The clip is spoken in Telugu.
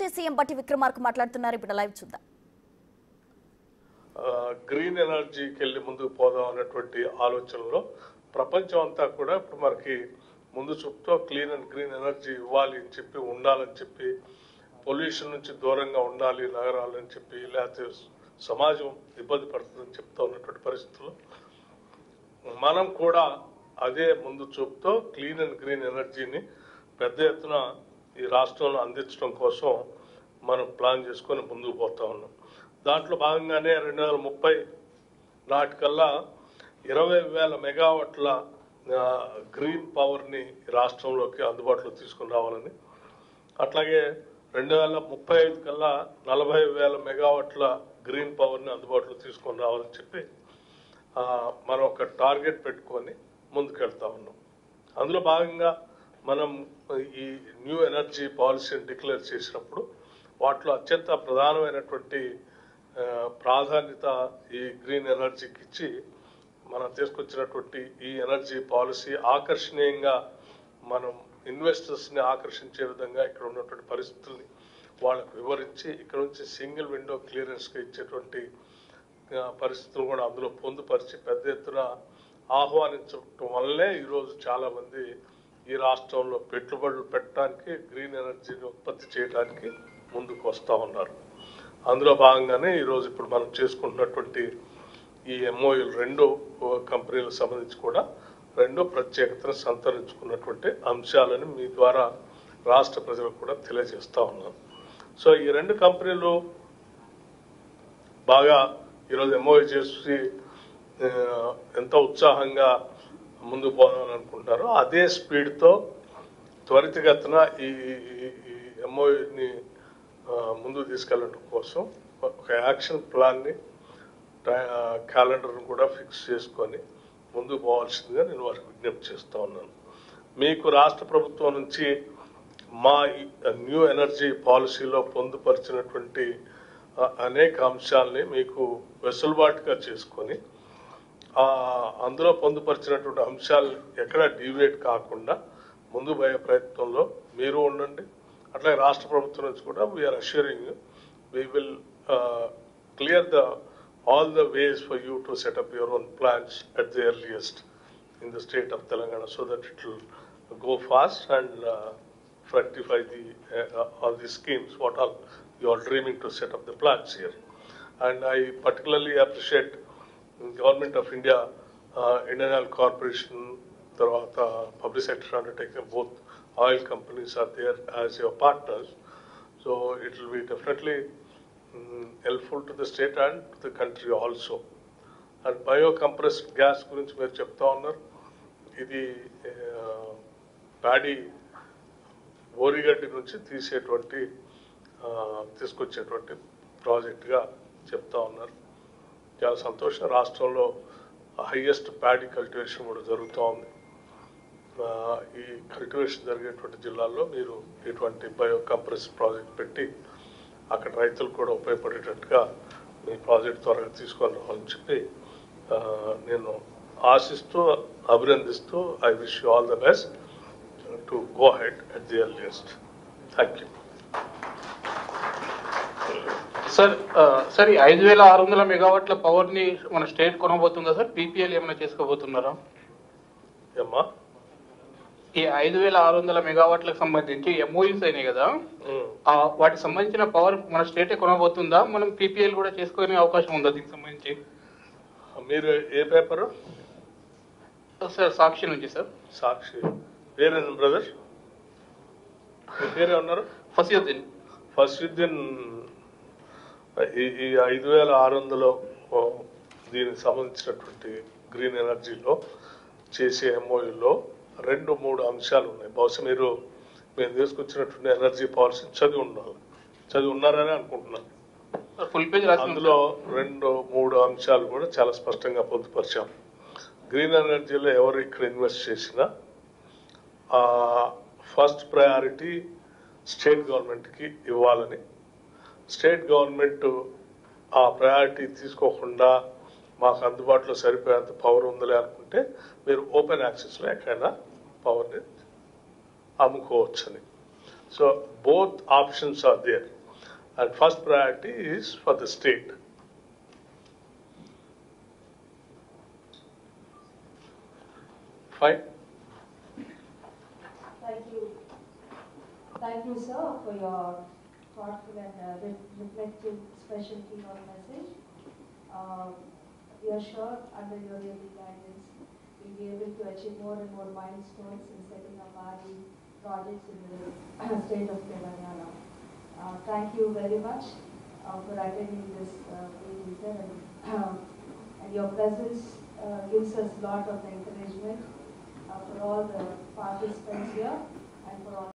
డిప్యూటీ సీఎం బట్టి విక్రమార్క మాట్లాడుతున్నారు. ఇప్పుడు లైవ్ చూద్దాం. గ్రీన్ ఎనర్జీకి వెళ్ళి ముందుకు పోదాం అనేటువంటి ఆలోచనలో ప్రపంచం అంతా కూడా ఇప్పుడు మనకి ముందు చూపుతో క్లీన్ అండ్ గ్రీన్ ఎనర్జీ ఇవ్వాలి అని చెప్పి, ఉండాలని చెప్పి, పొల్యూషన్ నుంచి దూరంగా ఉండాలి నగరాలని చెప్పి, లేకపోతే సమాజం ఇబ్బంది పడుతుందని చెప్తా ఉన్నటువంటి పరిస్థితుల్లో మనం కూడా అదే ముందు చూపుతో క్లీన్ అండ్ గ్రీన్ ఎనర్జీని పెద్ద ఎత్తున ఈ రాష్ట్రంలో అందించడం కోసం మనం ప్లాన్ చేసుకొని ముందుకు పోతా ఉన్నాం. దాంట్లో భాగంగానే 2030 నాటికల్లా 20,000 మెగావాట్ల గ్రీన్ పవర్ని రాష్ట్రంలోకి అందుబాటులో తీసుకుని రావాలని, అట్లాగే 2035 కల్లా 40,000 మెగావాట్ల గ్రీన్ పవర్ని అందుబాటులో తీసుకొని రావాలని చెప్పి మనం ఒక టార్గెట్ పెట్టుకొని ముందుకెళ్తా ఉన్నాం. అందులో భాగంగా మనం ఈ న్యూ ఎనర్జీ పాలసీని డిక్లేర్ చేసినప్పుడు వాటిలో అత్యంత ప్రధానమైనటువంటి ప్రాధాన్యత ఈ గ్రీన్ ఎనర్జీకి ఇచ్చి మనం తీసుకొచ్చినటువంటి ఈ ఎనర్జీ పాలసీ ఆకర్షణీయంగా మనం ఇన్వెస్టర్స్ని ఆకర్షించే విధంగా ఇక్కడ ఉన్నటువంటి పరిస్థితుల్ని వాళ్ళకు వివరించి ఇక్కడ నుంచి సింగిల్ విండో క్లియరెన్స్గా ఇచ్చేటువంటి పరిస్థితులు కూడా అందులో పొందుపరిచి పెద్ద ఎత్తున ఆహ్వానించడం వల్లే ఈరోజు చాలా మంది ఈ రాష్ట్రంలో పెట్టుబడులు పెట్టడానికి, గ్రీన్ ఎనర్జీని ఉత్పత్తి చేయడానికి ముందుకు వస్తూ ఉన్నారు. అందులో భాగంగానే ఈరోజు ఇప్పుడు మనం చేసుకుంటున్నటువంటి ఈ ఎంఓయూలు 2 కంపెనీలకు సంబంధించి కూడా 2 ప్రత్యేకతను సంతరించుకున్నటువంటి అంశాలను మీ ద్వారా రాష్ట్ర ప్రజలకు కూడా తెలియజేస్తా ఉన్నాను. సో ఈ 2 కంపెనీలు బాగా ఈరోజు ఎంఓయూ చేసి ఎంత ఉత్సాహంగా ముందుకు పోదామని అనుకుంటారో అదే స్పీడ్తో త్వరితగతిన ఈ ఎంఓయూని ముందుకు తీసుకెళ్ళడం కోసం ఒక యాక్షన్ ప్లాన్ని, క్యాలెండర్ను కూడా ఫిక్స్ చేసుకొని ముందుకు పోవాల్సిందిగా నేను వారికి విజ్ఞప్తి చేస్తూ ఉన్నాను. మీకు రాష్ట్ర ప్రభుత్వం నుంచి మా న్యూ ఎనర్జీ పాలసీలో పొందుపరిచినటువంటి అనేక అంశాలని మీకు వెసులుబాటుగా చేసుకొని అందులో పొందుపరిచినటువంటి అంశాలు ఎక్కడ డీవియేట్ కాకుండా ముందు పోయే ప్రయత్నంలో మీరు ఉండండి. అట్లాగే రాష్ట్ర ప్రభుత్వం నుంచి కూడా we are assuring we will clear all the ways for you to set up your own plans at the earliest in the state of Telangana, so that it will go fast and fructify all the schemes what all you are dreaming to set up the plants here. And I particularly appreciate the Government of India, Indian Oil Corporation, the public sector undertaking, both oil companies are there as your partners, so it will be definitely helpful to the state and to the country also. And biocompressed gas గురించి మీరు చెప్తా ఉన్నారు. ఇది ప్యాడీ ఓరిగడ్డి నుంచి తీసుకొచ్చేటువంటి ప్రాజెక్టుగా చెప్తా ఉన్నారు. చాలా సంతోషం. రాష్ట్రంలో హైయెస్ట్ ప్యాడీ కల్టివేషన్ కూడా జరుగుతూ ఉంది. ఈ కల్టివేషన్ జరిగేటువంటి జిల్లాల్లో మీరు ఇటువంటి బయోకంప్రెస్ ప్రాజెక్ట్ పెట్టి అక్కడ రైతులు కూడా ఉపయోగపడేటట్టుగా మీ ప్రాజెక్ట్ త్వరగా తీసుకొని రావాలని చెప్పి నేను ఆశిస్తూ, అభినందిస్తూ I wish you all the best to go head at the earliest. Thank you. Sir 5,600 మెగావాట్ల పవర్ ని మన స్టేట్ కొనబోతుందా సార్? పీపీఎల్ ఏమైనా చేసుకోబోతున్నారా? ఏమ్మా, ఈ 5,600 మెగావాట్లకు సంబంధించి ఎంఓయూస్ అయినాయి కదా, వాటికి సంబంధించిన పవర్ మన స్టేటే కొనబోతుందా? మనం పీపీఎల్ కూడా చేసుకునే అవకాశం ఉందా దీనికి సంబంధించి? మీరు ఏ పేపరు? సార్ సాక్షి నుంచి సార్. సాక్షి. పేరేంటి బ్రదర్? మీ పేరే ఉన్నారు? ఫసియుద్దీన్. ఫసియుద్దీన్, ఈ 5,600 దీనికి సంబంధించినటువంటి గ్రీన్ ఎనర్జీలో చేసే ఎంఓయూలో 2-3 అంశాలు ఉన్నాయి. బహుశా మేము తీసుకొచ్చినటువంటి ఎనర్జీ పాలసీ చదివి ఉన్నారని అనుకుంటున్నాను. ఫుల్ పేజ్ అందులో 2-3 అంశాలు కూడా చాలా స్పష్టంగా పొందుపరిచాం. గ్రీన్ ఎనర్జీలో ఎవరు ఇక్కడ ఇన్వెస్ట్ చేసినా ఫస్ట్ ప్రయారిటీ స్టేట్ గవర్నమెంట్కి ఇవ్వాలని, స్టేట్ గవర్నమెంట్ ఆ ప్రయారిటీ తీసుకోకుండా మాకు అందుబాటులో సరిపోయేంత పవర్ ఉందిలే అనుకుంటే మీరు ఓపెన్ యాక్సెస్లో ఎక్కడైనా పవర్ని అమ్ముకోవచ్చని. So both options are there. and first priority is for the state. Fine. Thank you. Thank you, sir, for your thoughtful and reflective special keynote message. We are sure, under your daily guidance, we'll be able to achieve more and more milestones in setting up RE projects in the state of Telangana. Thank you very much for attending this meeting, sir, and your presence gives us a lot of encouragement for all the participants here and for all